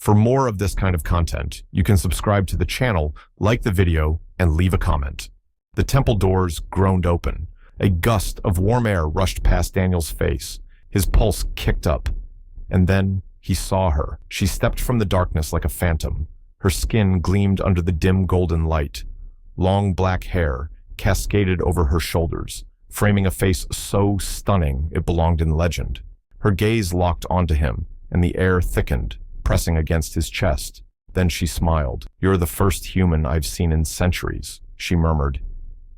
For more of this kind of content, you can subscribe to the channel, like the video, and leave a comment. The temple doors groaned open. A gust of warm air rushed past Daniel's face. His pulse kicked up. And then he saw her. She stepped from the darkness like a phantom. Her skin gleamed under the dim golden light. Long black hair cascaded over her shoulders, framing a face so stunning it belonged in legend. Her gaze locked onto him, and the air thickened, pressing against his chest. Then she smiled. "You're the first human I've seen in centuries," she murmured.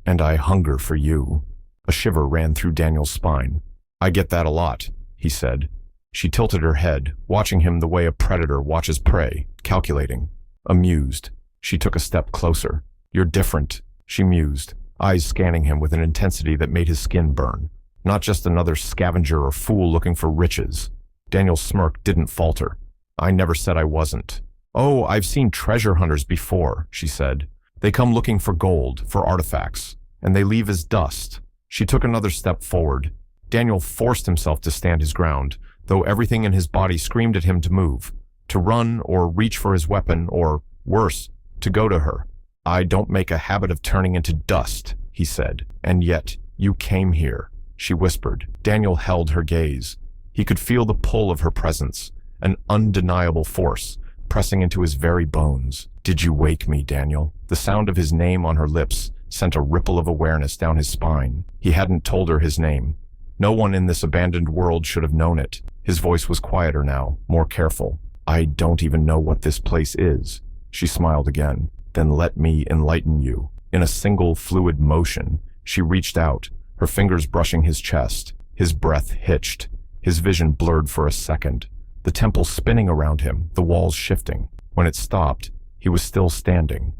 "And I hunger for you." A shiver ran through Daniel's spine. "I get that a lot," he said. She tilted her head, watching him the way a predator watches prey, calculating. Amused, she took a step closer. "You're different," she mused, eyes scanning him with an intensity that made his skin burn. Not just another scavenger or fool looking for riches. Daniel's smirk didn't falter. "I never said I wasn't." "Oh, I've seen treasure hunters before," she said. "They come looking for gold, for artifacts, and they leave as dust." She took another step forward. Daniel forced himself to stand his ground, though everything in his body screamed at him to move, to run or reach for his weapon, or, worse, to go to her. "I don't make a habit of turning into dust," he said. "And yet, you came here," she whispered. Daniel held her gaze. He could feel the pull of her presence, an undeniable force, pressing into his very bones. "Did you wake me, Daniel?" The sound of his name on her lips sent a ripple of awareness down his spine. He hadn't told her his name. No one in this abandoned world should have known it. His voice was quieter now, more careful. "I don't even know what this place is." She smiled again. "Then let me enlighten you." In a single fluid motion, she reached out, her fingers brushing his chest. His breath hitched. His vision blurred for a second. The temple spinning around him, the walls shifting. When it stopped, he was still standing.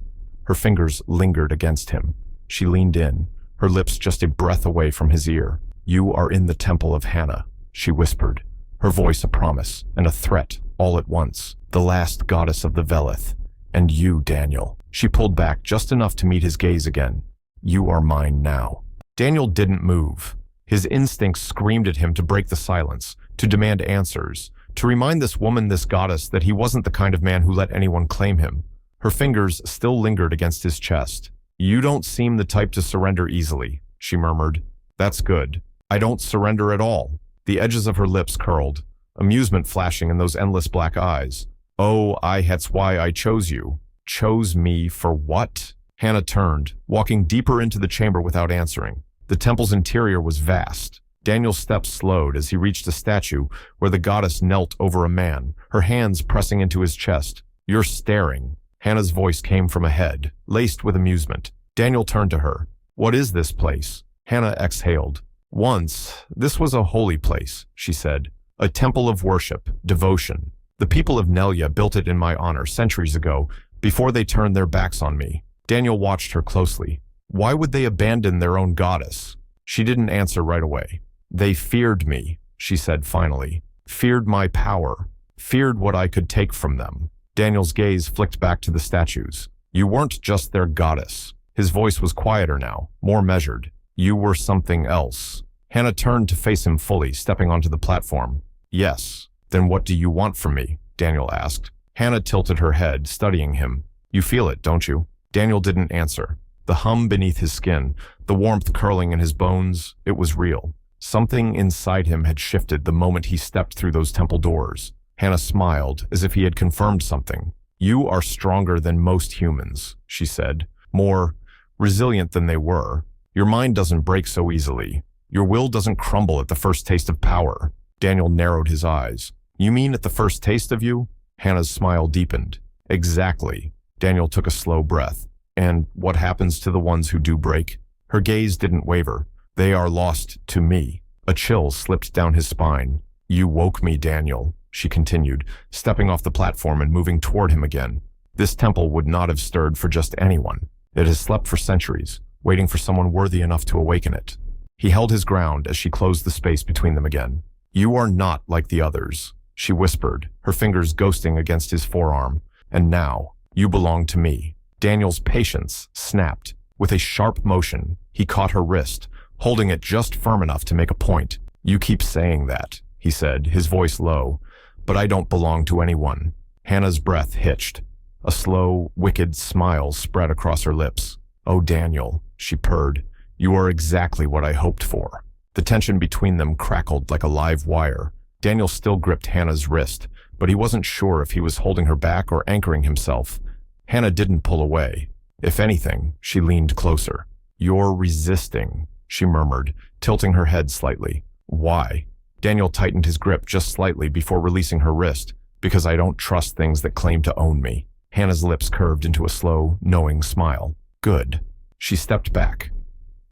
Her fingers lingered against him. She leaned in, her lips just a breath away from his ear. "You are in the temple of Hannah," she whispered, her voice a promise and a threat all at once. "The last goddess of the Veleth. And you, Daniel." She pulled back just enough to meet his gaze again. "You are mine now." Daniel didn't move. His instincts screamed at him to break the silence, to demand answers, to remind this woman, this goddess, that he wasn't the kind of man who let anyone claim him. Her fingers still lingered against his chest. "You don't seem the type to surrender easily," she murmured. "That's good. I don't surrender at all." The edges of her lips curled, amusement flashing in those endless black eyes. "Oh, that's why I chose you." "Chose me for what?" Hannah turned, walking deeper into the chamber without answering. The temple's interior was vast. Daniel's steps slowed as he reached a statue where the goddess knelt over a man, her hands pressing into his chest. "You're staring." Hannah's voice came from ahead, laced with amusement. Daniel turned to her. "What is this place?" Hannah exhaled. "Once, this was a holy place," she said. "A temple of worship, devotion. The people of Nelia built it in my honor centuries ago, before they turned their backs on me." Daniel watched her closely. Why would they abandon their own goddess? She didn't answer right away. "They feared me," she said finally. "Feared my power. Feared what I could take from them." Daniel's gaze flicked back to the statues. "You weren't just their goddess." His voice was quieter now, more measured. "You were something else." Hannah turned to face him fully, stepping onto the platform. "Yes. Then what do you want from me?" Daniel asked. Hannah tilted her head, studying him. "You feel it, don't you?" Daniel didn't answer. The hum beneath his skin, the warmth curling in his bones, it was real. Something inside him had shifted the moment he stepped through those temple doors. Hannah smiled, as if he had confirmed something. "You are stronger than most humans," she said. "More resilient than they were. Your mind doesn't break so easily. Your will doesn't crumble at the first taste of power." Daniel narrowed his eyes. "You mean at the first taste of you?" Hannah's smile deepened. "Exactly." Daniel took a slow breath. "And what happens to the ones who do break?" Her gaze didn't waver. "They are lost to me." A chill slipped down his spine. "You woke me, Daniel," she continued, stepping off the platform and moving toward him again. This temple would not have stirred for just anyone. It has slept for centuries, waiting for someone worthy enough to awaken it. He held his ground as she closed the space between them again. "You are not like the others," she whispered, her fingers ghosting against his forearm. "And now, you belong to me." Daniel's patience snapped. With a sharp motion, he caught her wrist, holding it just firm enough to make a point. "You keep saying that," he said, his voice low, "but I don't belong to anyone." Hannah's breath hitched. A slow, wicked smile spread across her lips. "Oh, Daniel," she purred, "you are exactly what I hoped for." The tension between them crackled like a live wire. Daniel still gripped Hannah's wrist, but he wasn't sure if he was holding her back or anchoring himself. Hannah didn't pull away. If anything, she leaned closer. "You're resisting," she murmured, tilting her head slightly. "Why?" Daniel tightened his grip just slightly before releasing her wrist. "Because I don't trust things that claim to own me." Hannah's lips curved into a slow, knowing smile. "Good." She stepped back.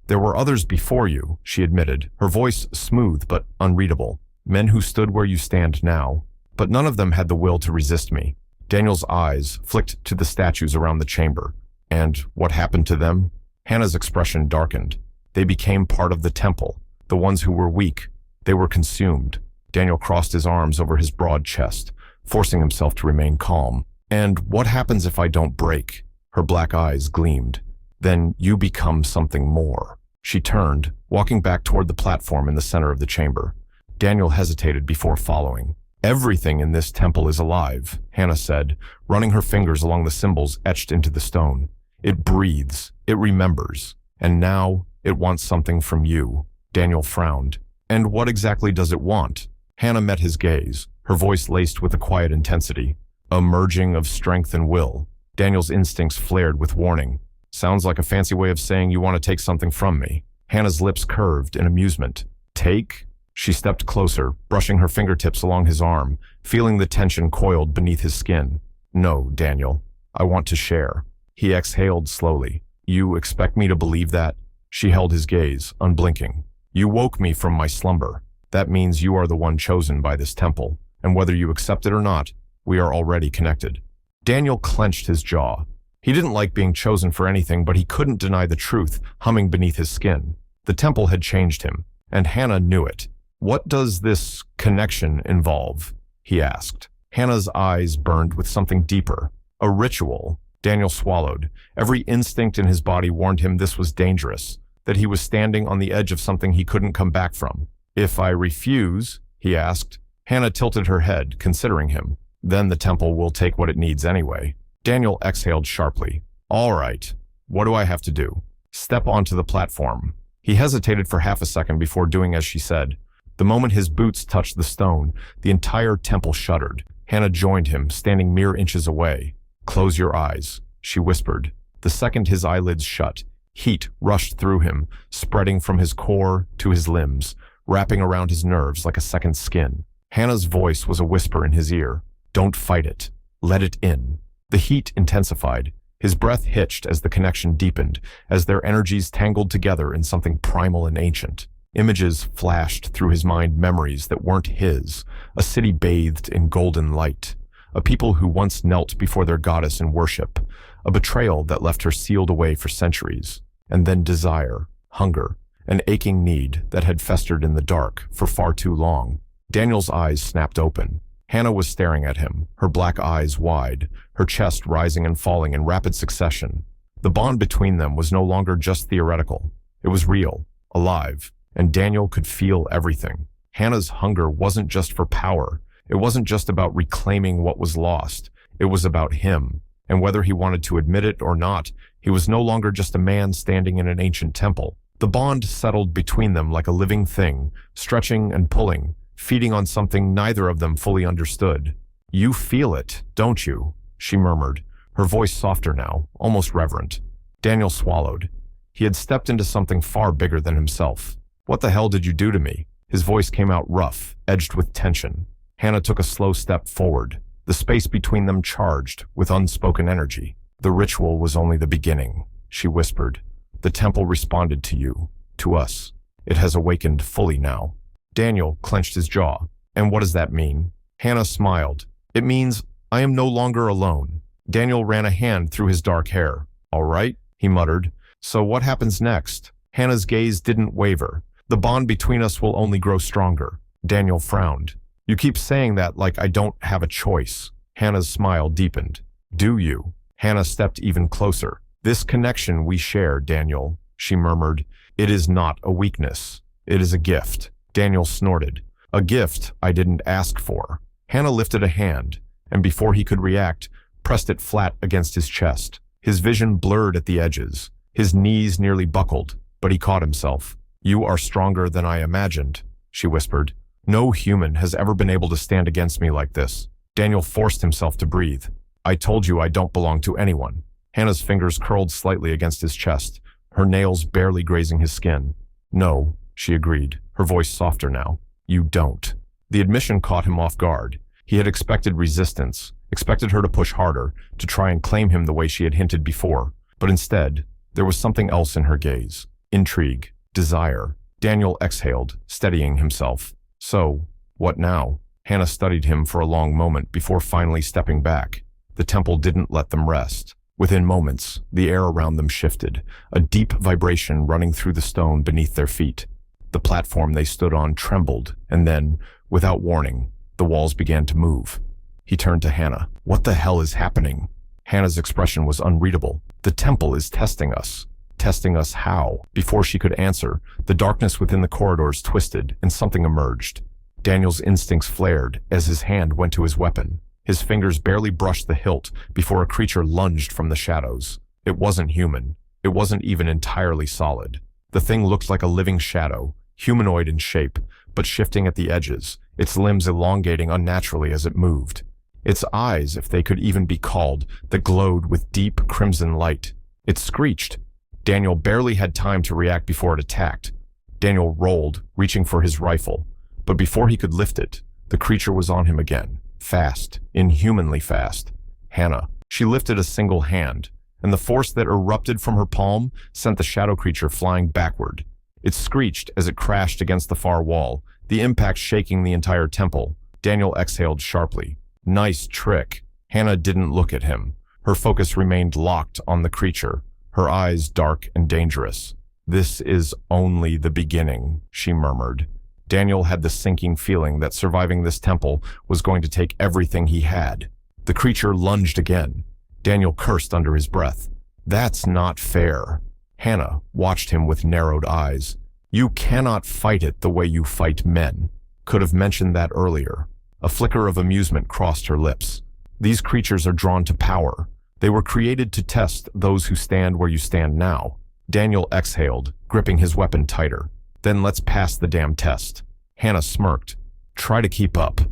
"There were others before you," she admitted, her voice smooth but unreadable. "Men who stood where you stand now. But none of them had the will to resist me." Daniel's eyes flicked to the statues around the chamber. "And what happened to them?" Hannah's expression darkened. "They became part of the temple. The ones who were weak. They were consumed." Daniel crossed his arms over his broad chest, forcing himself to remain calm. "And what happens if I don't break?" Her black eyes gleamed. "Then you become something more." She turned, walking back toward the platform in the center of the chamber. Daniel hesitated before following. "Everything in this temple is alive," Hannah said, running her fingers along the symbols etched into the stone. "It breathes, it remembers, and now it wants something from you." Daniel frowned. "And what exactly does it want?" Hannah met his gaze, her voice laced with a quiet intensity. "A merging of strength and will." Daniel's instincts flared with warning. "Sounds like a fancy way of saying you want to take something from me." Hannah's lips curved in amusement. "Take?" She stepped closer, brushing her fingertips along his arm, feeling the tension coiled beneath his skin. "No, Daniel. I want to share." He exhaled slowly. "You expect me to believe that?" She held his gaze, unblinking. "You woke me from my slumber. That means you are the one chosen by this temple, and whether you accept it or not, we are already connected." Daniel clenched his jaw. He didn't like being chosen for anything, but he couldn't deny the truth humming beneath his skin. The temple had changed him, and Hannah knew it. "What does this connection involve?" he asked. Hannah's eyes burned with something deeper. "A ritual." Daniel swallowed. Every instinct in his body warned him this was dangerous, that he was standing on the edge of something he couldn't come back from. "If I refuse?" he asked. Hannah tilted her head, considering him. "Then the temple will take what it needs anyway." Daniel exhaled sharply. "All right. What do I have to do?" "Step onto the platform." He hesitated for half a second before doing as she said. The moment his boots touched the stone, the entire temple shuddered. Hannah joined him, standing mere inches away. "Close your eyes," she whispered. The second his eyelids shut, heat rushed through him, spreading from his core to his limbs, wrapping around his nerves like a second skin. Hannah's voice was a whisper in his ear. "Don't fight it. Let it in." The heat intensified. His breath hitched as the connection deepened, as their energies tangled together in something primal and ancient. Images flashed through his mind, memories that weren't his, a city bathed in golden light, a people who once knelt before their goddess in worship, a betrayal that left her sealed away for centuries, and then desire, hunger, an aching need that had festered in the dark for far too long. Daniel's eyes snapped open. Hannah was staring at him, her black eyes wide, her chest rising and falling in rapid succession. The bond between them was no longer just theoretical. It was real, alive, and Daniel could feel everything. Hannah's hunger wasn't just for power. It wasn't just about reclaiming what was lost. It was about him. And whether he wanted to admit it or not, he was no longer just a man standing in an ancient temple. The bond settled between them like a living thing, stretching and pulling, feeding on something neither of them fully understood. "You feel it, don't you?" she murmured, her voice softer now, almost reverent. Daniel swallowed. He had stepped into something far bigger than himself. "What the hell did you do to me?" His voice came out rough, edged with tension. Hannah took a slow step forward, the space between them charged with unspoken energy. "The ritual was only the beginning," she whispered. "The temple responded to you, to us. It has awakened fully now." Daniel clenched his jaw. "And what does that mean?" Hannah smiled. "It means I am no longer alone." Daniel ran a hand through his dark hair. "All right," he muttered. "So what happens next?" Hannah's gaze didn't waver. "The bond between us will only grow stronger." Daniel frowned. "You keep saying that like I don't have a choice." Hannah's smile deepened. "Do you?" Hannah stepped even closer. "This connection we share, Daniel," she murmured. "It is not a weakness. It is a gift." Daniel snorted. "A gift I didn't ask for." Hannah lifted a hand, and before he could react, pressed it flat against his chest. His vision blurred at the edges. His knees nearly buckled, but he caught himself. "You are stronger than I imagined," she whispered. "No human has ever been able to stand against me like this." Daniel forced himself to breathe. "I told you I don't belong to anyone." Hannah's fingers curled slightly against his chest, her nails barely grazing his skin. "No," she agreed, her voice softer now. "You don't." The admission caught him off guard. He had expected resistance, expected her to push harder, to try and claim him the way she had hinted before. But instead, there was something else in her gaze. Intrigue, desire. Daniel exhaled, steadying himself. "So, what now?" Hannah studied him for a long moment before finally stepping back. The temple didn't let them rest. Within moments, the air around them shifted, a deep vibration running through the stone beneath their feet. The platform they stood on trembled, and then, without warning, the walls began to move. He turned to Hannah. "What the hell is happening?" Hannah's expression was unreadable. "The temple is testing us." Testing us how? Before she could answer, the darkness within the corridors twisted, and something emerged. Daniel's instincts flared as his hand went to his weapon. His fingers barely brushed the hilt before a creature lunged from the shadows. It wasn't human. It wasn't even entirely solid. The thing looked like a living shadow, humanoid in shape, but shifting at the edges, its limbs elongating unnaturally as it moved. Its eyes, if they could even be called, that glowed with deep crimson light. It screeched. Daniel barely had time to react before it attacked. Daniel rolled, reaching for his rifle. But before he could lift it, the creature was on him again. Fast, inhumanly fast. Hannah. She lifted a single hand, and the force that erupted from her palm sent the shadow creature flying backward. It screeched as it crashed against the far wall, the impact shaking the entire temple. Daniel exhaled sharply. "Nice trick." Hannah didn't look at him. Her focus remained locked on the creature, her eyes dark and dangerous. "This is only the beginning," she murmured. Daniel had the sinking feeling that surviving this temple was going to take everything he had. The creature lunged again. Daniel cursed under his breath. "That's not fair." Hannah watched him with narrowed eyes. "You cannot fight it the way you fight men." Could have mentioned that earlier. A flicker of amusement crossed her lips. "These creatures are drawn to power. They were created to test those who stand where you stand now." Daniel exhaled, gripping his weapon tighter. "Then let's pass the damn test." Hannah smirked. "Try to keep up."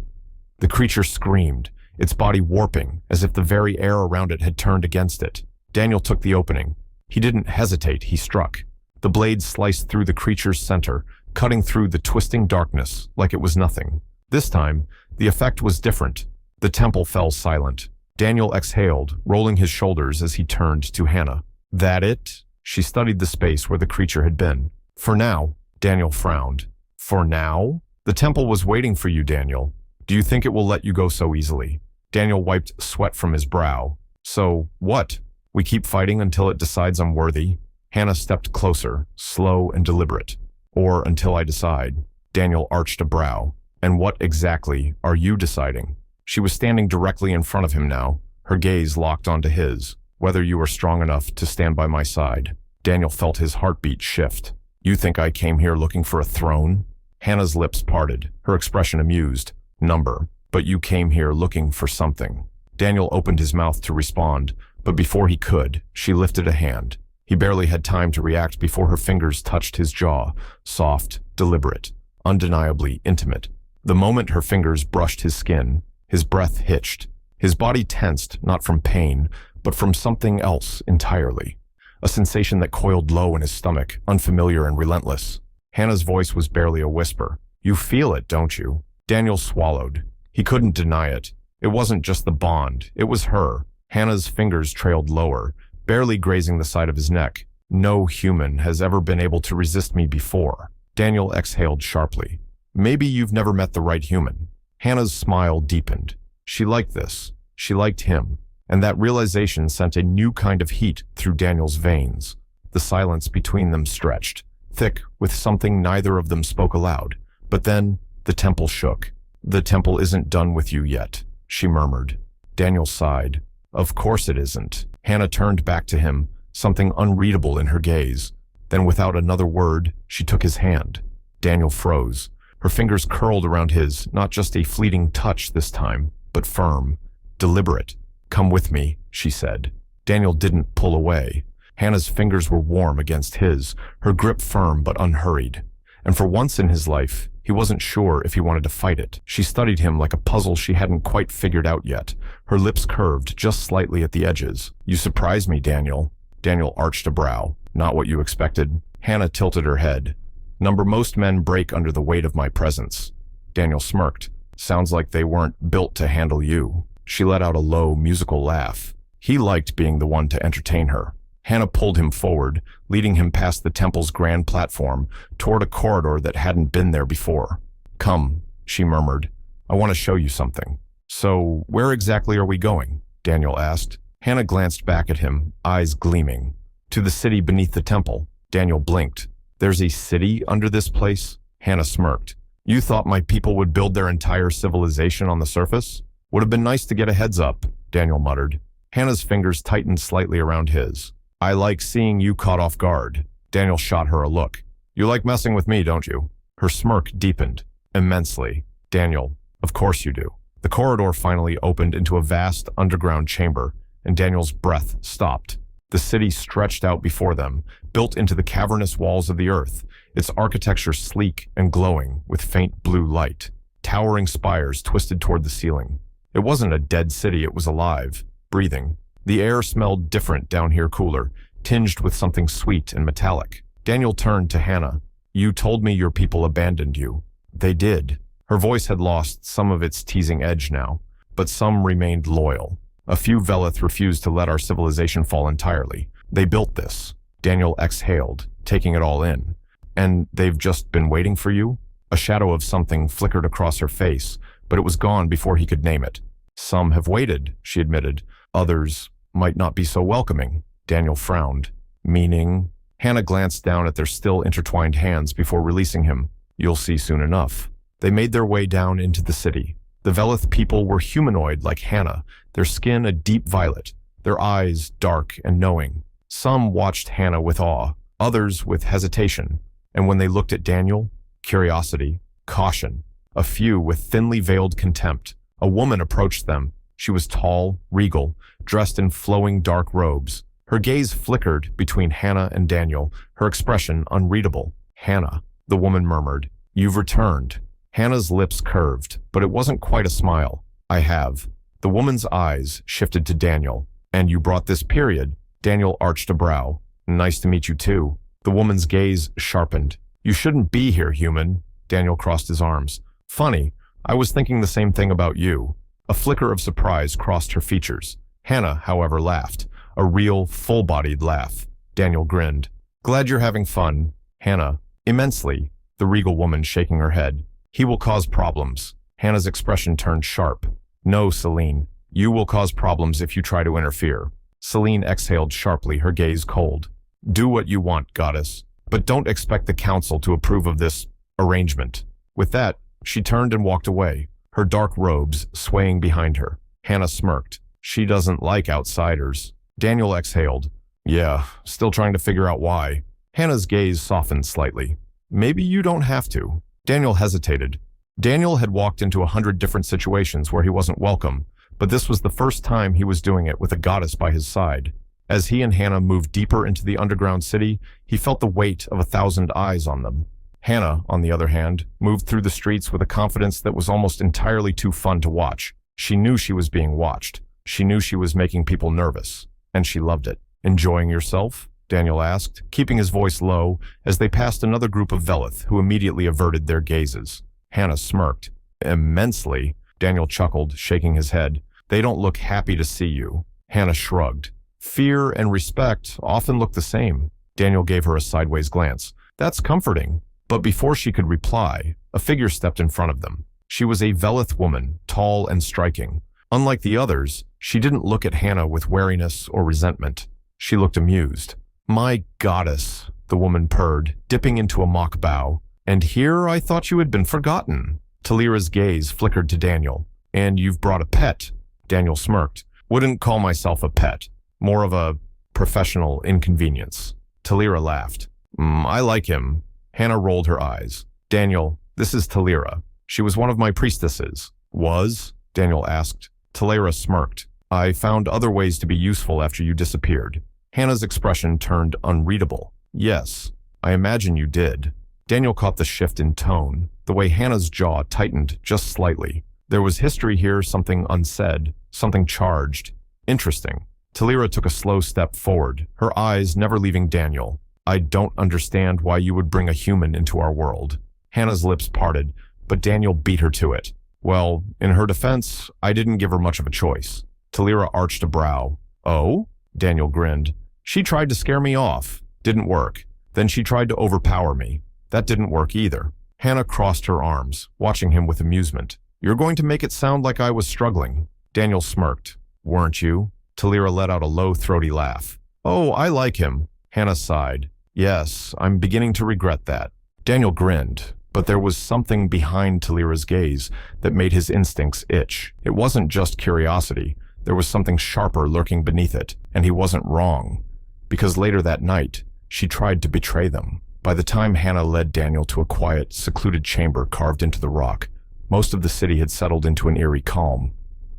The creature screamed, its body warping as if the very air around it had turned against it. Daniel took the opening. He didn't hesitate, he struck. The blade sliced through the creature's center, cutting through the twisting darkness like it was nothing. This time, the effect was different. The temple fell silent. Daniel exhaled, rolling his shoulders as he turned to Hannah. "That it?" She studied the space where the creature had been. "For now." Daniel frowned. "For now?" "The temple was waiting for you, Daniel. Do you think it will let you go so easily?" Daniel wiped sweat from his brow. "So, what? We keep fighting until it decides I'm worthy?" Hannah stepped closer, slow and deliberate. "Or until I decide." Daniel arched a brow. "And what exactly are you deciding?" She was standing directly in front of him now, her gaze locked onto his. "Whether you are strong enough to stand by my side." Daniel felt his heartbeat shift. "You think I came here looking for a throne?" Hannah's lips parted, her expression amused. "Number. But you came here looking for something." Daniel opened his mouth to respond, but before he could, she lifted a hand. He barely had time to react before her fingers touched his jaw, soft, deliberate, undeniably intimate. The moment her fingers brushed his skin, his breath hitched. His body tensed, not from pain, but from something else entirely. A sensation that coiled low in his stomach, unfamiliar and relentless. Hannah's voice was barely a whisper. "You feel it, don't you?" Daniel swallowed. He couldn't deny it. It wasn't just the bond, it was her. Hannah's fingers trailed lower, barely grazing the side of his neck. "No human has ever been able to resist me before." Daniel exhaled sharply. "Maybe you've never met the right human." Hannah's smile deepened. She liked this. She liked him. And that realization sent a new kind of heat through Daniel's veins. The silence between them stretched, thick with something neither of them spoke aloud. But then, the temple shook. "The temple isn't done with you yet," she murmured. Daniel sighed. "Of course it isn't." Hannah turned back to him, something unreadable in her gaze. Then without another word, she took his hand. Daniel froze. Her fingers curled around his, not just a fleeting touch this time, but firm, deliberate. "Come with me," she said. Daniel didn't pull away. Hannah's fingers were warm against his, her grip firm but unhurried. And for once in his life, he wasn't sure if he wanted to fight it. She studied him like a puzzle she hadn't quite figured out yet, her lips curved just slightly at the edges. "You surprise me, Daniel." Daniel arched a brow. "Not what you expected." Hannah tilted her head. Most men break under the weight of my presence." Daniel smirked. "Sounds like they weren't built to handle you." She let out a low, musical laugh. He liked being the one to entertain her. Hannah pulled him forward, leading him past the temple's grand platform, toward a corridor that hadn't been there before. "Come," she murmured. "I want to show you something." "So, where exactly are we going?" Daniel asked. Hannah glanced back at him, eyes gleaming. "To the city beneath the temple." Daniel blinked. "There's a city under this place?" Hannah smirked. "You thought my people would build their entire civilization on the surface?" "Would have been nice to get a heads up," Daniel muttered. Hannah's fingers tightened slightly around his. "I like seeing you caught off guard." Daniel shot her a look. "You like messing with me, don't you?" Her smirk deepened. "Immensely." "Daniel, of course you do." The corridor finally opened into a vast underground chamber, and Daniel's breath stopped. The city stretched out before them, built into the cavernous walls of the earth, its architecture sleek and glowing with faint blue light. Towering spires twisted toward the ceiling. It wasn't a dead city, it was alive, breathing. The air smelled different down here, cooler, tinged with something sweet and metallic. Daniel turned to Hannah. "You told me your people abandoned you." "They did." Her voice had lost some of its teasing edge now, but some remained loyal. "A few Veleth refused to let our civilization fall entirely. They built this." Daniel exhaled, taking it all in. "And they've just been waiting for you?" A shadow of something flickered across her face, but it was gone before he could name it. "Some have waited," she admitted. "Others might not be so welcoming." Daniel frowned. "Meaning?" Hannah glanced down at their still intertwined hands before releasing him. "You'll see soon enough." They made their way down into the city. The Veleth people were humanoid like Hannah, their skin a deep violet, their eyes dark and knowing. Some watched Hannah with awe, others with hesitation, and when they looked at Daniel, curiosity, caution. A few with thinly veiled contempt. A woman approached them. She was tall, regal, dressed in flowing dark robes. Her gaze flickered between Hannah and Daniel, her expression unreadable. "Hannah," the woman murmured, "you've returned." Hannah's lips curved, but it wasn't quite a smile. "I have." The woman's eyes shifted to Daniel. "And you brought this period?" Daniel arched a brow. "Nice to meet you too." The woman's gaze sharpened. "You shouldn't be here, human." Daniel crossed his arms. "Funny, I was thinking the same thing about you." A flicker of surprise crossed her features. Hannah, however, laughed. A real, full-bodied laugh. Daniel grinned. "Glad you're having fun." Hannah, "Immensely." The regal woman shaking her head. "He will cause problems." Hannah's expression turned sharp. "No, Celine. You will cause problems if you try to interfere." Celine exhaled sharply, her gaze cold. "Do what you want, goddess. But don't expect the council to approve of this arrangement." With that, she turned and walked away, her dark robes swaying behind her. Hannah smirked. "She doesn't like outsiders." Daniel exhaled. "Yeah, still trying to figure out why." Hannah's gaze softened slightly. "Maybe you don't have to." Daniel hesitated. Daniel had walked into 100 different situations where he wasn't welcome, but this was the first time he was doing it with a goddess by his side. As he and Hannah moved deeper into the underground city, he felt the weight of 1,000 eyes on them. Hannah, on the other hand, moved through the streets with a confidence that was almost entirely too fun to watch. She knew she was being watched. She knew she was making people nervous, and she loved it. "Enjoying yourself?" Daniel asked, keeping his voice low as they passed another group of Veleth who immediately averted their gazes. Hannah smirked. "Immensely," Daniel chuckled, shaking his head. "They don't look happy to see you." Hannah shrugged. "Fear and respect often look the same." Daniel gave her a sideways glance. "That's comforting." But before she could reply, a figure stepped in front of them. She was a Veleth woman, tall and striking. Unlike the others, she didn't look at Hannah with wariness or resentment. She looked amused. "My goddess," the woman purred, dipping into a mock bow. "And here I thought you had been forgotten." Talyra's gaze flickered to Daniel. "And you've brought a pet." Daniel smirked. "Wouldn't call myself a pet. More of a professional inconvenience." Talyra laughed. I like him." Hannah rolled her eyes. "Daniel, this is Talyra. She was one of my priestesses." "Was?" Daniel asked. Talyra smirked. I found other ways to be useful after you disappeared. Hannah's expression turned unreadable. Yes, I imagine you did. Daniel caught the shift in tone, the way Hannah's jaw tightened just slightly. There was history here, something unsaid, something charged. Interesting. Talyra took a slow step forward, her eyes never leaving Daniel. I don't understand why you would bring a human into our world. Hannah's lips parted, but Daniel beat her to it. Well, in her defense, I didn't give her much of a choice. Talyra arched a brow. Oh? Daniel grinned. She tried to scare me off. Didn't work. Then she tried to overpower me. That didn't work either. Hannah crossed her arms, watching him with amusement. You're going to make it sound like I was struggling. Daniel smirked. Weren't you? Talyra let out a low, throaty laugh. Oh, I like him. Hannah sighed. Yes, I'm beginning to regret that. Daniel grinned, but there was something behind Talyra's gaze that made his instincts itch. It wasn't just curiosity. There was something sharper lurking beneath it, and he wasn't wrong. Because later that night, she tried to betray them. By the time Hannah led Daniel to a quiet, secluded chamber carved into the rock, most of the city had settled into an eerie calm.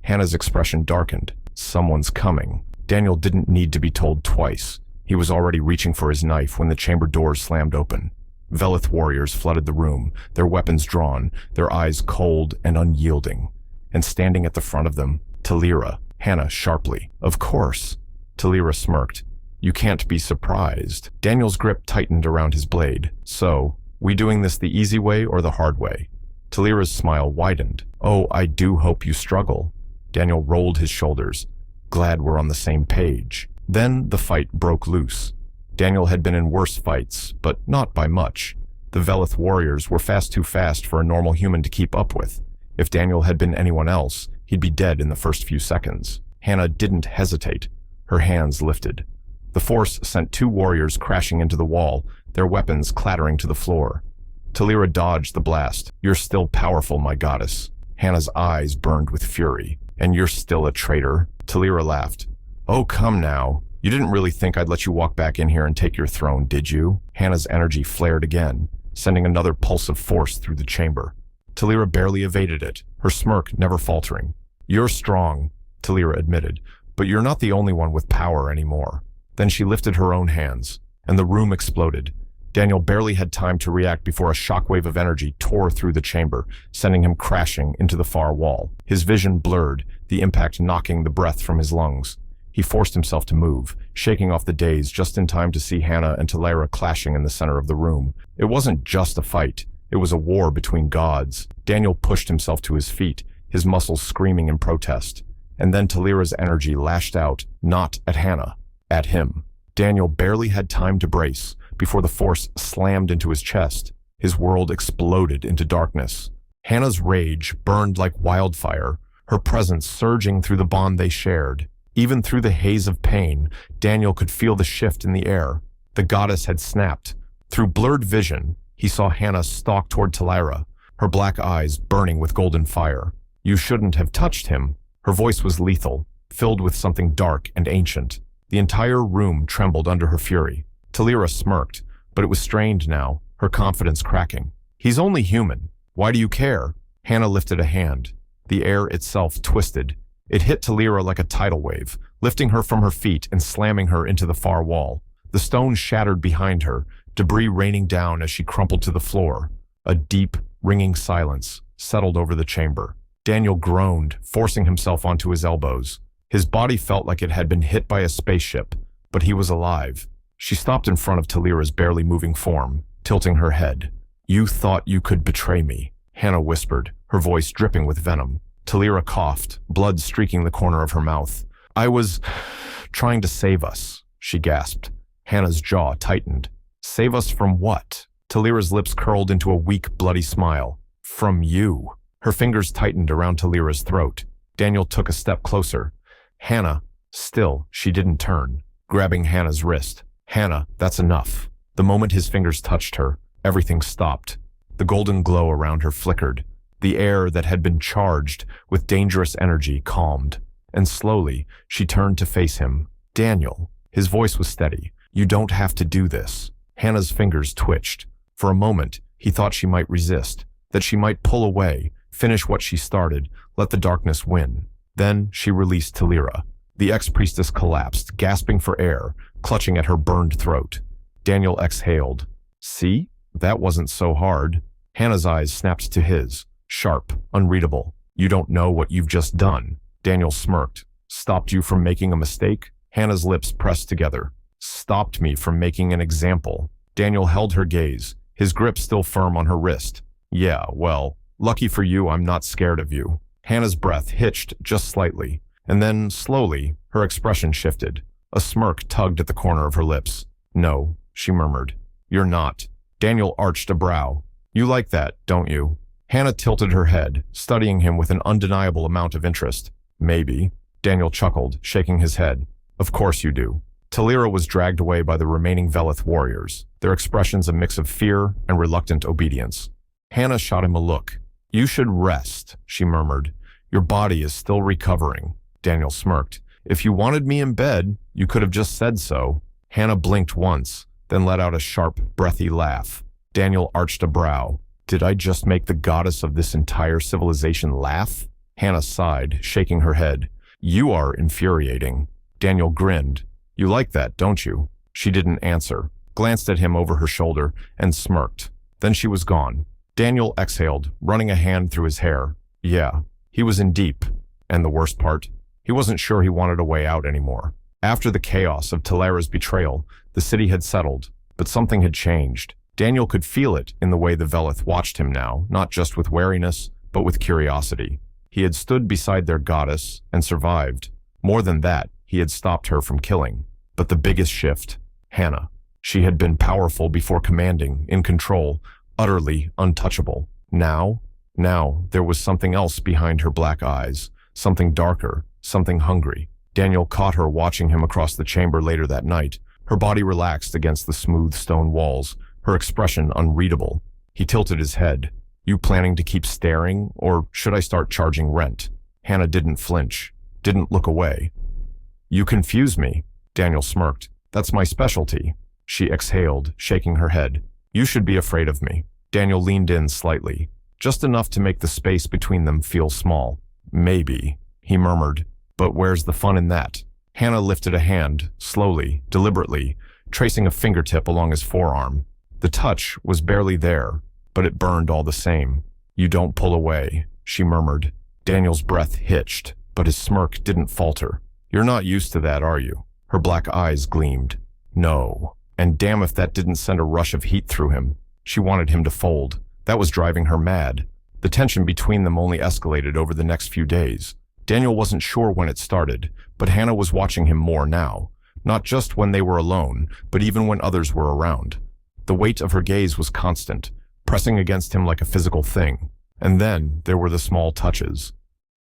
Hannah's expression darkened. Someone's coming. Daniel didn't need to be told twice. He was already reaching for his knife when the chamber doors slammed open. Veleth warriors flooded the room, their weapons drawn, their eyes cold and unyielding. And standing at the front of them, Talyra. Hannah sharply. Of course. Talyra smirked. You can't be surprised. Daniel's grip tightened around his blade. So, we doing this the easy way or the hard way? Talyra's smile widened. Oh, I do hope you struggle. Daniel rolled his shoulders. Glad we're on the same page. Then the fight broke loose. Daniel had been in worse fights, but not by much. The Veleth warriors were too fast for a normal human to keep up with. If Daniel had been anyone else, he'd be dead in the first few seconds. Hannah didn't hesitate. Her hands lifted. The force sent two warriors crashing into the wall, their weapons clattering to the floor. Talyra dodged the blast. You're still powerful, my goddess. Hannah's eyes burned with fury. And you're still a traitor? Talyra laughed. Oh, come now. You didn't really think I'd let you walk back in here and take your throne, did you? Hannah's energy flared again, sending another pulse of force through the chamber. Talyra barely evaded it, her smirk never faltering. You're strong, Talyra admitted, but you're not the only one with power anymore. Then she lifted her own hands, and the room exploded. Daniel barely had time to react before a shockwave of energy tore through the chamber, sending him crashing into the far wall. His vision blurred, the impact knocking the breath from his lungs. He forced himself to move, shaking off the daze just in time to see Hannah and Talyra clashing in the center of the room. It wasn't just a fight. It was a war between gods. Daniel pushed himself to his feet, his muscles screaming in protest. And then Talyra's energy lashed out, not at Hannah, at him. Daniel barely had time to brace before the force slammed into his chest. His world exploded into darkness. Hannah's rage burned like wildfire, her presence surging through the bond they shared. Even through the haze of pain, Daniel could feel the shift in the air. The goddess had snapped. Through blurred vision, he saw Hannah stalk toward Talyra, her black eyes burning with golden fire. You shouldn't have touched him. Her voice was lethal, filled with something dark and ancient. The entire room trembled under her fury. Talyra smirked, but it was strained now, her confidence cracking. He's only human. Why do you care? Hannah lifted a hand. The air itself twisted. It hit Talyra like a tidal wave, lifting her from her feet and slamming her into the far wall. The stone shattered behind her, debris raining down as she crumpled to the floor. A deep, ringing silence settled over the chamber. Daniel groaned, forcing himself onto his elbows. His body felt like it had been hit by a spaceship, but he was alive. She stopped in front of Talyra's barely moving form, tilting her head. You thought you could betray me, Hannah whispered, her voice dripping with venom. Talyra coughed, blood streaking the corner of her mouth. I was trying to save us, she gasped. Hannah's jaw tightened. Save us from what? Talyra's lips curled into a weak, bloody smile. From you. Her fingers tightened around Talyra's throat. Daniel took a step closer. Hannah. Still, she didn't turn, grabbing Hannah's wrist. Hannah, that's enough. The moment his fingers touched her, everything stopped. The golden glow around her flickered. The air that had been charged with dangerous energy calmed. And slowly, she turned to face him. Daniel. His voice was steady. You don't have to do this. Hannah's fingers twitched. For a moment, he thought she might resist, that she might pull away, finish what she started, let the darkness win. Then she released Talyra. The ex-priestess collapsed, gasping for air, clutching at her burned throat. Daniel exhaled. See? That wasn't so hard. Hannah's eyes snapped to his, sharp, unreadable. You don't know what you've just done. Daniel smirked. Stopped you from making a mistake? Hannah's lips pressed together. Stopped me from making an example. Daniel held her gaze, his grip still firm on her wrist. Yeah, well, lucky for you, I'm not scared of you. Hannah's breath hitched just slightly, and then, slowly, her expression shifted. A smirk tugged at the corner of her lips. No, she murmured. You're not. Daniel arched a brow. You like that, don't you? Hannah tilted her head, studying him with an undeniable amount of interest. Maybe. Daniel chuckled, shaking his head. Of course you do. Talyra was dragged away by the remaining Veleth warriors, their expressions a mix of fear and reluctant obedience. Hannah shot him a look. You should rest, she murmured. Your body is still recovering. Daniel smirked. If you wanted me in bed, you could have just said so. Hannah blinked once, then let out a sharp, breathy laugh. Daniel arched a brow. Did I just make the goddess of this entire civilization laugh? Hannah sighed, shaking her head. You are infuriating. Daniel grinned. You like that, don't you? She didn't answer, glanced at him over her shoulder, and smirked. Then she was gone. Daniel exhaled, running a hand through his hair. Yeah, he was in deep. And the worst part? He wasn't sure he wanted a way out anymore. After the chaos of Talyra's betrayal, the city had settled, but something had changed. Daniel could feel it in the way the Veleth watched him now, not just with wariness, but with curiosity. He had stood beside their goddess and survived. More than that, he had stopped her from killing. But the biggest shift, Hannah. She had been powerful before commanding, in control, utterly untouchable. Now, there was something else behind her black eyes, something darker, something hungry. Daniel caught her watching him across the chamber later that night, her body relaxed against the smooth stone walls, her expression unreadable. He tilted his head. You planning to keep staring, or should I start charging rent? Hannah didn't flinch, didn't look away. You confuse me, Daniel smirked. That's my specialty. She exhaled, shaking her head. You should be afraid of me. Daniel leaned in slightly, just enough to make the space between them feel small. Maybe, he murmured, but where's the fun in that? Hannah lifted a hand, slowly, deliberately, tracing a fingertip along his forearm. The touch was barely there, but it burned all the same. You don't pull away, she murmured. Daniel's breath hitched, but his smirk didn't falter. You're not used to that, are you? Her black eyes gleamed. No. And damn if that didn't send a rush of heat through him. She wanted him to fold. That was driving her mad. The tension between them only escalated over the next few days. Daniel wasn't sure when it started, but Hannah was watching him more now. Not just when they were alone, but even when others were around. The weight of her gaze was constant, pressing against him like a physical thing. And then there were the small touches.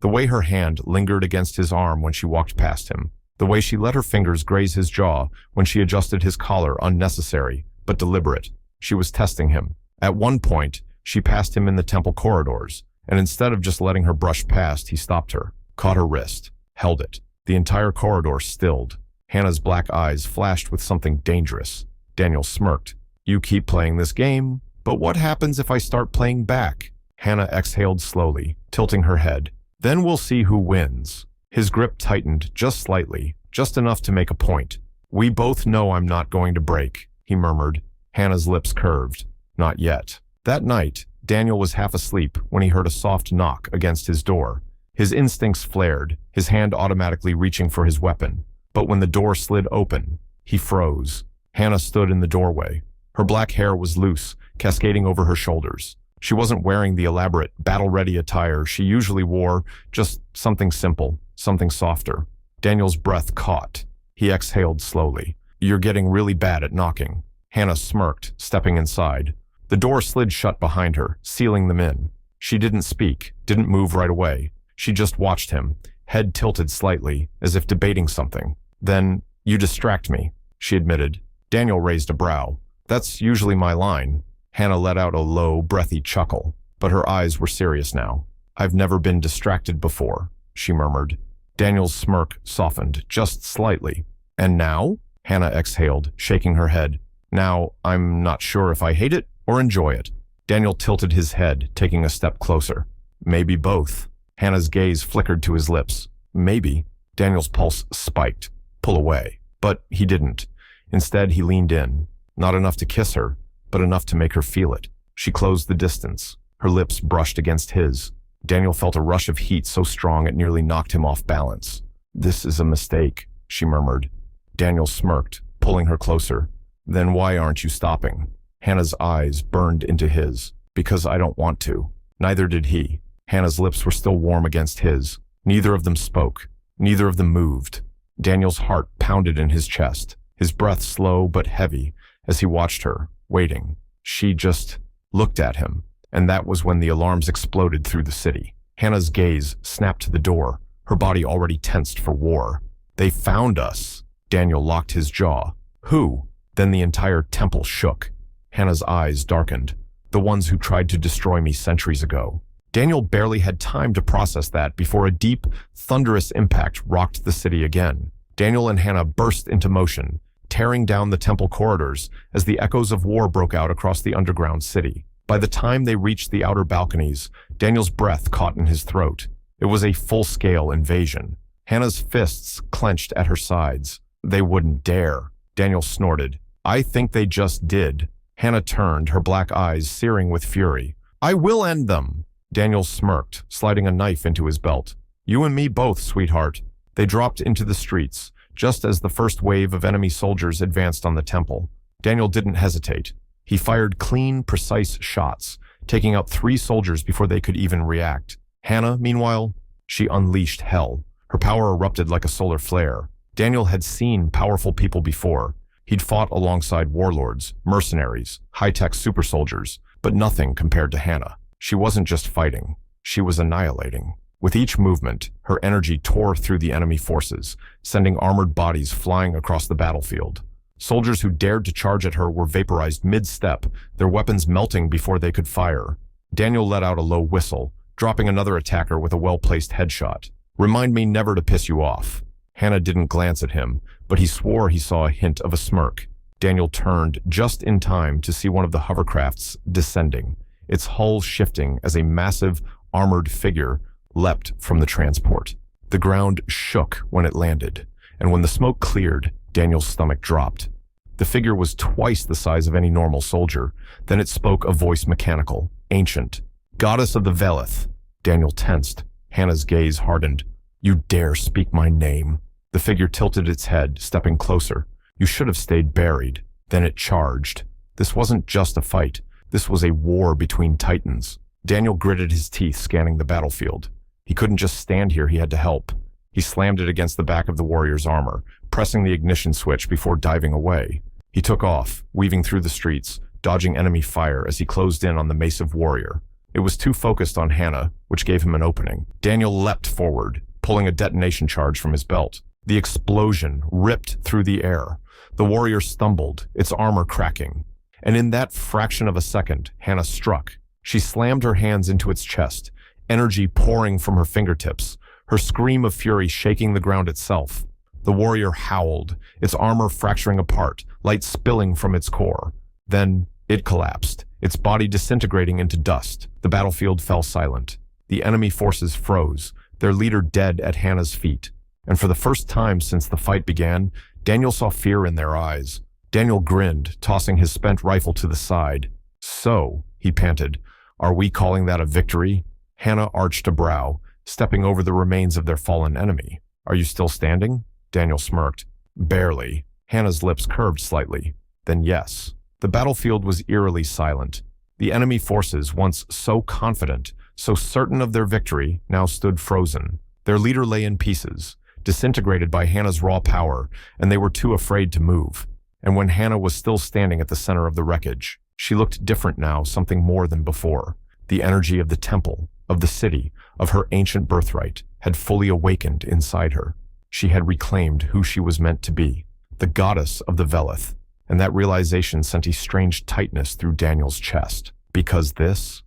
The way her hand lingered against his arm when she walked past him. The way she let her fingers graze his jaw when she adjusted his collar, unnecessary, but deliberate. She was testing him. At one point, she passed him in the temple corridors, and instead of just letting her brush past, he stopped her, caught her wrist, held it. The entire corridor stilled. Hannah's black eyes flashed with something dangerous. Daniel smirked. You keep playing this game, but what happens if I start playing back? Hannah exhaled slowly, tilting her head. Then we'll see who wins. His grip tightened just slightly, just enough to make a point. We both know I'm not going to break, he murmured. Hannah's lips curved. Not yet. That night, Daniel was half asleep when he heard a soft knock against his door. His instincts flared, his hand automatically reaching for his weapon. But when the door slid open, he froze. Hannah stood in the doorway. Her black hair was loose, cascading over her shoulders. She wasn't wearing the elaborate, battle-ready attire she usually wore, just something simple, something softer. Daniel's breath caught. He exhaled slowly. You're getting really bad at knocking. Hannah smirked, stepping inside. The door slid shut behind her, sealing them in. She didn't speak, didn't move right away. She just watched him, head tilted slightly, as if debating something. Then, you distract me, she admitted. Daniel raised a brow. That's usually my line. Hannah let out a low, breathy chuckle, but her eyes were serious now. I've never been distracted before, she murmured. Daniel's smirk softened, just slightly. And now? Hannah exhaled, shaking her head. Now, I'm not sure if I hate it or enjoy it. Daniel tilted his head, taking a step closer. Maybe both. Hannah's gaze flickered to his lips. Maybe. Daniel's pulse spiked. Pull away. But he didn't. Instead, he leaned in. Not enough to kiss her, but enough to make her feel it. She closed the distance. Her lips brushed against his. Daniel felt a rush of heat so strong it nearly knocked him off balance. "This is a mistake," she murmured. Daniel smirked, pulling her closer. "Then why aren't you stopping?" Hannah's eyes burned into his. "Because I don't want to." Neither did he. Hannah's lips were still warm against his. Neither of them spoke. Neither of them moved. Daniel's heart pounded in his chest, his breath slow but heavy as he watched her, waiting. She just looked at him, and that was when the alarms exploded through the city. Hannah's gaze snapped to the door, her body already tensed for war. "They found us." Daniel locked his jaw. "Who?" Then the entire temple shook. Hannah's eyes darkened. "The ones who tried to destroy me centuries ago." Daniel barely had time to process that before a deep, thunderous impact rocked the city again. Daniel and Hannah burst into motion, tearing down the temple corridors as the echoes of war broke out across the underground city. By the time they reached the outer balconies, Daniel's breath caught in his throat. It was a full-scale invasion. Hannah's fists clenched at her sides. "They wouldn't dare," Daniel snorted. "I think they just did." Hannah turned, her black eyes searing with fury. "I will end them." Daniel smirked, sliding a knife into his belt. "You and me both, sweetheart." They dropped into the streets, just as the first wave of enemy soldiers advanced on the temple. Daniel didn't hesitate. He fired clean, precise shots, taking out 3 soldiers before they could even react. Hannah, meanwhile, she unleashed hell. Her power erupted like a solar flare. Daniel had seen powerful people before. He'd fought alongside warlords, mercenaries, high-tech super soldiers, but nothing compared to Hannah. She wasn't just fighting, she was annihilating. With each movement, her energy tore through the enemy forces, sending armored bodies flying across the battlefield. Soldiers who dared to charge at her were vaporized mid-step, their weapons melting before they could fire. Daniel let out a low whistle, dropping another attacker with a well-placed headshot. "Remind me never to piss you off." Hannah didn't glance at him, but he swore he saw a hint of a smirk. Daniel turned just in time to see one of the hovercrafts descending, its hull shifting as a massive, armored figure leapt from the transport. The ground shook when it landed, and when the smoke cleared, Daniel's stomach dropped. The figure was twice the size of any normal soldier. Then it spoke, a voice mechanical, ancient. "Goddess of the Veleth." Daniel tensed. Hannah's gaze hardened. "You dare speak my name?" The figure tilted its head, stepping closer. "You should have stayed buried." Then it charged. This wasn't just a fight. This was a war between titans. Daniel gritted his teeth, scanning the battlefield. He couldn't just stand here, he had to help. He slammed it against the back of the warrior's armor, pressing the ignition switch before diving away. He took off, weaving through the streets, dodging enemy fire as he closed in on the massive warrior. It was too focused on Hannah, which gave him an opening. Daniel leapt forward, pulling a detonation charge from his belt. The explosion ripped through the air. The warrior stumbled, its armor cracking. And in that fraction of a second, Hannah struck. She slammed her hands into its chest, energy pouring from her fingertips, her scream of fury shaking the ground itself. The warrior howled, its armor fracturing apart, light spilling from its core. Then it collapsed, its body disintegrating into dust. The battlefield fell silent. The enemy forces froze, their leader dead at Hannah's feet. And for the first time since the fight began, Daniel saw fear in their eyes. Daniel grinned, tossing his spent rifle to the side. "So," he panted, "are we calling that a victory?" Hannah arched a brow, stepping over the remains of their fallen enemy. "Are you still standing?" Daniel smirked. "Barely." Hannah's lips curved slightly. "Then yes." The battlefield was eerily silent. The enemy forces, once so confident, so certain of their victory, now stood frozen. Their leader lay in pieces, disintegrated by Hannah's raw power, and they were too afraid to move. And when Hannah was still standing at the center of the wreckage, she looked different now, something more than before. The energy of the temple, of the city, of her ancient birthright, had fully awakened inside her. She had reclaimed who she was meant to be, the goddess of the Veleth, and that realization sent a strange tightness through Daniel's chest. Because this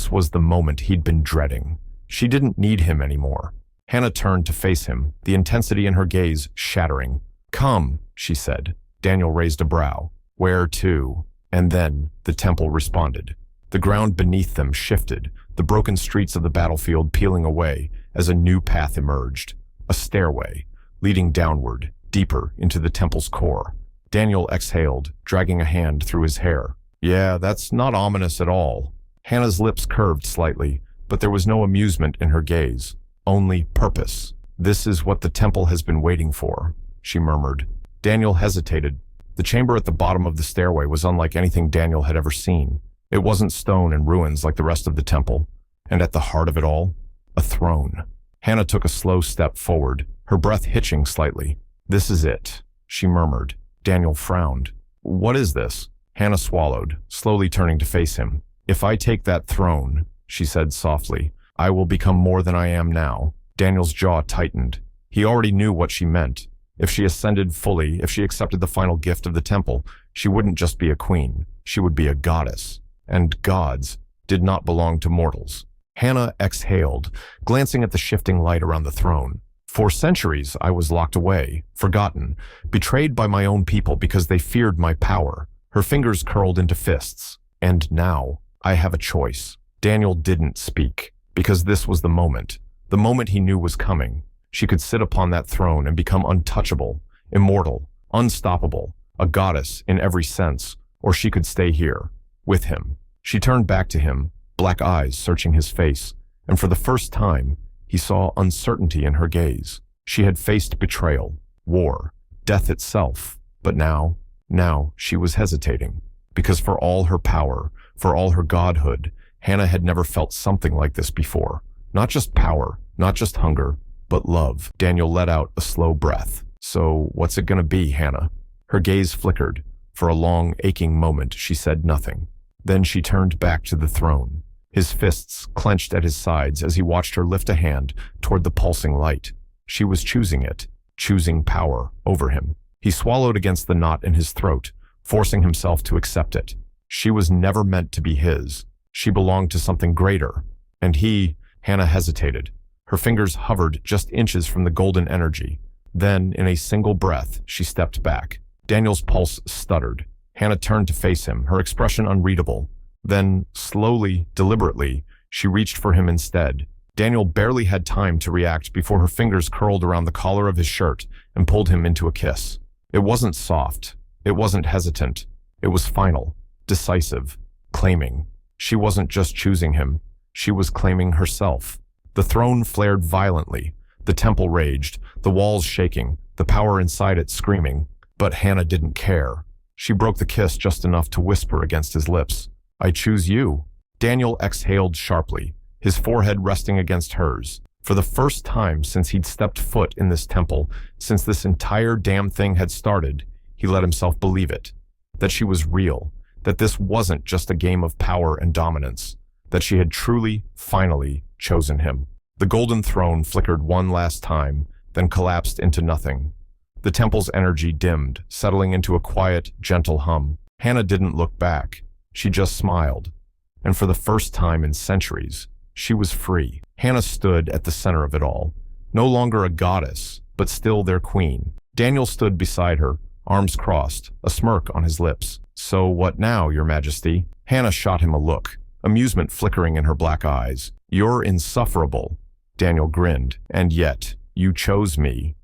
was the moment he'd been dreading. She didn't need him anymore. Hannah turned to face him, the intensity in her gaze shattering. "Come," she said. Daniel raised a brow. "Where to?" And then the temple responded. The ground beneath them shifted, the broken streets of the battlefield peeling away as a new path emerged. a stairway, leading downward, deeper into the temple's core. Daniel exhaled, dragging a hand through his hair. Yeah, that's not ominous at all. Hannah's lips curved slightly, but there was no amusement in her gaze, only purpose. This is what the temple has been waiting for, she murmured. Daniel hesitated. The chamber at the bottom of the stairway was unlike anything Daniel had ever seen. It wasn't stone and ruins like the rest of the temple, and at the heart of it all, a throne. Hannah took a slow step forward, her breath hitching slightly. This is it, she murmured. Daniel frowned. What is this? Hannah swallowed, slowly turning to face him. If I take that throne, she said softly, I will become more than I am now. Daniel's jaw tightened. He already knew what she meant. If she ascended fully, if she accepted the final gift of the temple, she wouldn't just be a queen, she would be a goddess. And gods did not belong to mortals. Hannah exhaled, glancing at the shifting light around the throne. For centuries, I was locked away, forgotten, betrayed by my own people because they feared my power. Her fingers curled into fists. And now, I have a choice. Daniel didn't speak, because this was the moment he knew was coming. She could sit upon that throne and become untouchable, immortal, unstoppable, a goddess in every sense, or she could stay here, with him. She turned back to him, black eyes searching his face, and for the first time, he saw uncertainty in her gaze. She had faced betrayal, war, death itself, but now she was hesitating, because for all her power, for all her godhood, Hannah had never felt something like this before. Not just power, not just hunger, but love. Daniel let out a slow breath. So what's it gonna be, Hannah? Her gaze flickered. For a long, aching moment, she said nothing. Then she turned back to the throne. His fists clenched at his sides as he watched her lift a hand toward the pulsing light. She was choosing it, choosing power over him. He swallowed against the knot in his throat, forcing himself to accept it. She was never meant to be his. She belonged to something greater. And Hannah hesitated. Her fingers hovered just inches from the golden energy. Then, in a single breath, she stepped back. Daniel's pulse stuttered. Hannah turned to face him, her expression unreadable. Then, slowly, deliberately, she reached for him instead. Daniel barely had time to react before her fingers curled around the collar of his shirt and pulled him into a kiss. It wasn't soft. It wasn't hesitant. It was final, decisive, claiming. She wasn't just choosing him. She was claiming herself. The throne flared violently. The temple raged, the walls shaking, the power inside it screaming. But Hannah didn't care. She broke the kiss just enough to whisper against his lips, I choose you. Daniel exhaled sharply, his forehead resting against hers. For the first time since he'd stepped foot in this temple, since this entire damn thing had started, he let himself believe it. That she was real, that this wasn't just a game of power and dominance, that she had truly, finally chosen him. The golden throne flickered one last time, then collapsed into nothing. The temple's energy dimmed, settling into a quiet, gentle hum. Hannah didn't look back. She just smiled. And for the first time in centuries, she was free. Hannah stood at the center of it all. No longer a goddess, but still their queen. Daniel stood beside her, arms crossed, a smirk on his lips. So what now, Your Majesty? Hannah shot him a look, amusement flickering in her black eyes. You're insufferable. Daniel grinned. And yet, you chose me.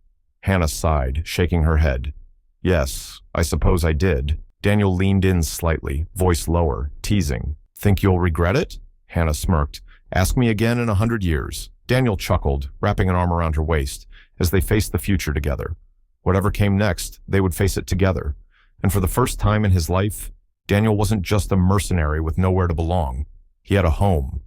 Hannah sighed, shaking her head. Yes, I suppose I did. Daniel leaned in slightly, voice lower, teasing. Think you'll regret it? Hannah smirked. Ask me again in 100 years. Daniel chuckled, wrapping an arm around her waist, as they faced the future together. Whatever came next, they would face it together. And for the first time in his life, Daniel wasn't just a mercenary with nowhere to belong. He had a home,